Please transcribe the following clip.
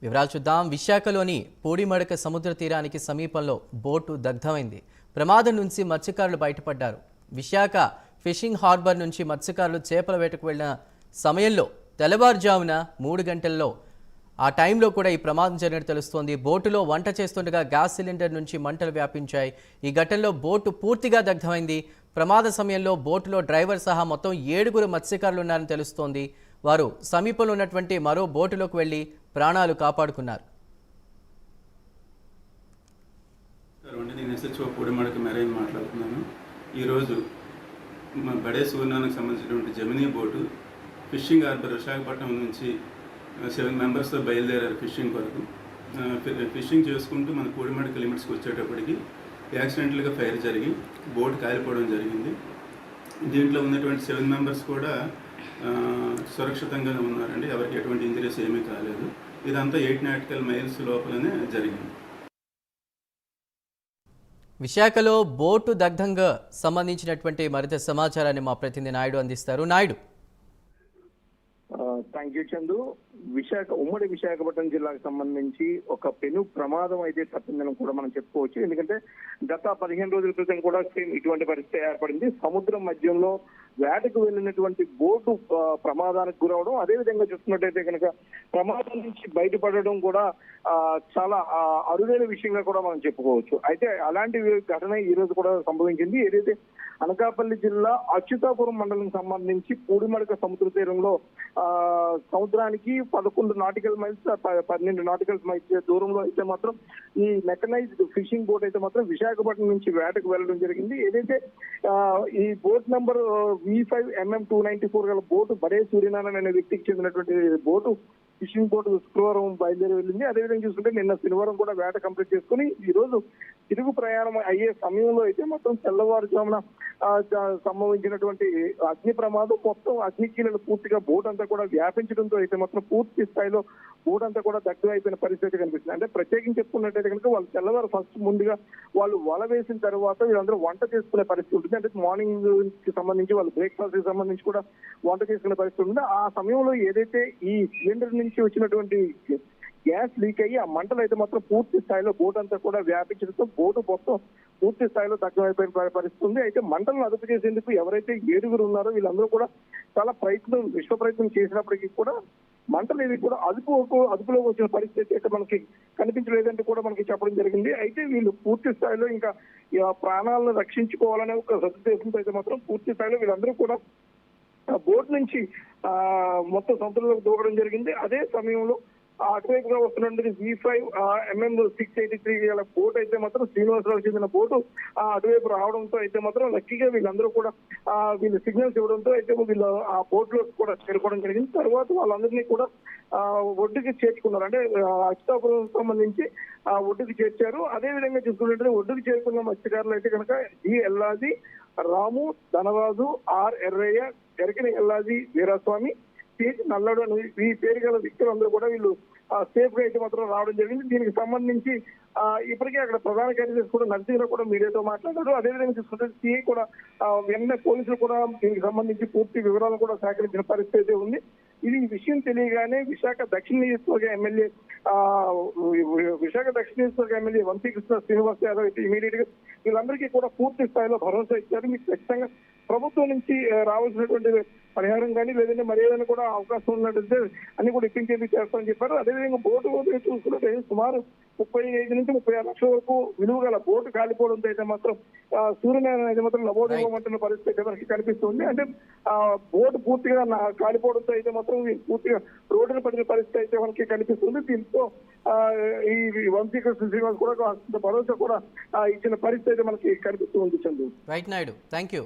వివరాలు చూద్దాం. విశాఖలోని పూడిమడక సముద్ర తీరానికి సమీపంలో బోటు దగ్ధమైంది. ప్రమాదం నుంచి మత్స్యకారులు బయటపడ్డారు. విశాఖ ఫిషింగ్ హార్బర్ నుంచి మత్స్యకారులు చేపల వేటకు వెళ్లిన సమయంలో తెల్లవారుజామున 3 గంటల్లో ఆ టైంలో కూడా ఈ ప్రమాదం జరిగినట్టు తెలుస్తోంది. బోటులో వంట చేస్తుండగా గ్యాస్ సిలిండర్ నుంచి మంటలు వ్యాపించాయి. ఈ ఘటనలో బోటు పూర్తిగా దగ్ధమైంది. ప్రమాద సమయంలో బోటులో డ్రైవర్ సహా మొత్తం 7 మత్స్యకారులు ఉన్నారని తెలుస్తోంది. వారు సమీపంలో ఉన్నటువంటి మరో బోటులోకి వెళ్లి ప్రాణాలు కాపాడుకున్నారు. నేను ఎస్హెచ్ఓ పూడిమడక మెరైన్ మాట్లాడుతున్నాను. ఈరోజు బడే సూర్యనానికి సంబంధించినటువంటి జమినీ బోటు ఫిషింగ్ హార్బర్ విశాఖపట్నం నుంచి 7 మెంబర్స్తో బయలుదేరారు ఫిషింగ్ కొరకు. ఫిషింగ్ చేసుకుంటూ మన పూడిమడక లిమిట్స్కి వచ్చేటప్పటికి యాక్సిడెంటల్గా ఫైర్ జరిగి బోట్ కాలిపోవడం జరిగింది. దీంట్లో ఉన్నటువంటి 7 మెంబర్స్ కూడా సురక్షితంగానే ఉన్నారండి. ఎవరికి ఎటువంటి ఇంజరీస్ ఏమీ కాలేదు. ఇదంతా 8 నాటికల్ మైల్స్ లోపలనే జరిగింది. విశాఖలో బోటు దగ్ధంగా సంబంధించినటువంటి మరింత సమాచారాన్ని మా ప్రతినిధి నాయుడు అందిస్తారు. నాయుడు. Thank you Chandu. ఉమ్మడి విశాఖపట్నం జిల్లాకు సంబంధించి ఒక పెను ప్రమాదం అయితే తప్పిందని కూడా మనం చెప్పుకోవచ్చు. ఎందుకంటే గత 15 రోజుల క్రితం కూడా సేమ్ ఇటువంటి పరిస్థితి ఏర్పడింది. సముద్రం మధ్యంలో వేటకు వెళ్ళినటువంటి బోటు ప్రమాదానికి గురవడం, అదేవిధంగా చూస్తున్నట్టయితే కనుక ప్రమాదం నుంచి బయటపడడం కూడా చాలా అరుదైన విషయంగా కూడా మనం చెప్పుకోవచ్చు. అయితే అలాంటి ఘటన ఈ రోజు కూడా సంభవించింది. ఏదైతే అనకాపల్లి జిల్లా అచ్యుతాపురం మండలం సంబంధించి పూడిమడక సముద్ర తీరంలో సముద్రానికి 11 నాటికల్ మైల్స్ 12 నాటికల్ మైల్స్ దూరంలో అయితే మాత్రం ఈ మెకనైజ్డ్ ఫిషింగ్ బోట్ అయితే మాత్రం విశాఖపట్నం నుంచి వేటకు వెళ్ళడం జరిగింది. ఏదైతే ఈ బోట్ నంబర్ V5MM294 గల బోటు బడే సూర్యనారాయణ అనే వ్యక్తికి చెందినటువంటి బోటు ఫిషింగ్ బోటు శుక్రవారం బయలుదేరి వెళ్ళింది. అదేవిధంగా చూసుకుంటే నిన్న శనివారం కూడా వేట కంప్లీట్ చేసుకుని ఈ రోజు తిరుగు ప్రయాణం అయ్యే సమయంలో అయితే మొత్తం తెల్లవారుజామున సంభవించినటువంటి అగ్ని ప్రమాదం మొత్తం అగ్నికీలను పూర్తిగా బోట్ అంతా కూడా వ్యాపించడంతో అయితే మాత్రం పూర్తి స్థాయిలో బోట్ అంతా కూడా దగ్గర అయిపోయిన పరిస్థితి కనిపిస్తుంది. అంటే ప్రత్యేకించి చెప్పుకున్నట్టయితే కనుక వాళ్ళు తెల్లవారు ఫస్ట్ ముందుగా వాళ్ళు వల వేసిన తర్వాత వీళ్ళందరూ వంట చేసుకునే పరిస్థితి ఉంటుంది. అంటే మార్నింగ్ కి సంబంధించి వాళ్ళు బ్రేక్ఫాస్ట్ కి సంబంధించి కూడా వంట చేసుకునే పరిస్థితి ఉంటుంది. ఆ సమయంలో ఏదైతే ఈ సిలిండర్ నుంచి వచ్చినటువంటి గ్యాస్ లీక్ అయ్యి ఆ మంటలు అయితే మాత్రం పూర్తి స్థాయిలో బోట్ అంతా కూడా వ్యాపించడంతో బోటు మొత్తం పూర్తి స్థాయిలో దగ్గరైపోయిన పరిస్థితి ఉంది. అయితే మంటలను అదుపు చేసేందుకు ఎవరైతే 7 ఉన్నారో వీళ్ళందరూ కూడా చాలా విశ్వ ప్రయత్నం చేసినప్పటికీ కూడా మంటలు ఏవి కూడా అదుపులోకి వచ్చిన పరిస్థితి అయితే మనకి కనిపించలేదంటే కూడా మనకి చెప్పడం జరిగింది. అయితే వీళ్ళు పూర్తి స్థాయిలో ఇంకా ప్రాణాలను రక్షించుకోవాలనే ఒక సదుద్దేశంతో అయితే మాత్రం పూర్తి స్థాయిలో వీళ్ళందరూ కూడా బోట్ నుంచి మొత్తం సముద్రంలోకి దూకడం జరిగింది. అదే సమయంలో అటువైపుగా వస్తున్నటువంటి V5MM683 గల బోట్ అయితే మాత్రం శ్రీనివాసరావు చెందిన బోటు అటువైపు రావడంతో అయితే మాత్రం లక్కీగా వీళ్ళందరూ కూడా వీళ్ళు సిగ్నల్స్ ఇవ్వడంతో అయితే వీళ్ళు ఆ బోట్ లో కూడా చేరుకోవడం జరిగింది. తర్వాత వాళ్ళందరినీ కూడా ఒడ్డుకి చేర్చుకున్నారు. అంటే అచ్యుతాపురం సంబంధించి ఒడ్డుకి చేర్చారు. అదే విధంగా చూసుకున్నట్టు ఒడ్డుకి చేరుకున్న మత్స్యకారులు అయితే కనుక జి ఎల్లాజీ, రాము, ధనరాజు, ఆర్ ఎర్రయ్య, గరికిన ఎల్లాజీ, వీరస్వామి, నల్లడు అని ఈ పేరు గల వ్యక్తులందరూ కూడా వీళ్ళు సేఫ్ గా అయితే మాత్రం రావడం జరిగింది. దీనికి సంబంధించి ఇప్పటికే అక్కడ ప్రధాన కార్యదర్శి కూడా నర్సింగ్లో కూడా మీడియాతో మాట్లాడారు. అదేవిధంగా చూసుకుంటే సిఐ కూడా వెంటనే పోలీసులు కూడా దీనికి సంబంధించి పూర్తి వివరాలు కూడా సేకరించిన పరిస్థితి ఉంది. ఇది విషయం తెలియగానే విశాఖ దక్షిణ నియోజకవర్గ ఎమ్మెల్యే వంశీకృష్ణ శ్రీనివాస్ యాదవ్ అయితే ఇమీడియట్ గా వీళ్ళందరికీ కూడా పూర్తి స్థాయిలో భరోసా ఇచ్చారు. మీకు ఖచ్చితంగా ప్రభుత్వం నుంచి రావాల్సినటువంటి పరిహారం కానీ లేదంటే మరి ఏదైనా కూడా అవకాశం ఉన్నట్టు అన్ని కూడా ఇప్పించేందుకు చేస్తామని చెప్పారు. అదేవిధంగా బోటు చూసుకుంటే సుమారు 35 నుంచి 36 లక్షల వరకు విలువ గల బోటు కాలిపోవడంతో అయితే మాత్రం సూర్యనారాయణ అయితే మాత్రం లబోదిబోమంటున్న పరిస్థితి మనకి కనిపిస్తుంది. అంటే బోటు పూర్తిగా కాలిపోవడంతో అయితే మాత్రం పూర్తిగా రోడ్డును పడిన పరిస్థితి అయితే మనకి కనిపిస్తుంది. దీంతో ఈ వంశీకృష్ణ శ్రీనివాస్ కూడా భరోసా కూడా ఇచ్చిన పరిస్థితి అయితే మనకి కనిపిస్తూ ఉంది. Chandu. Right Naidu, thank you.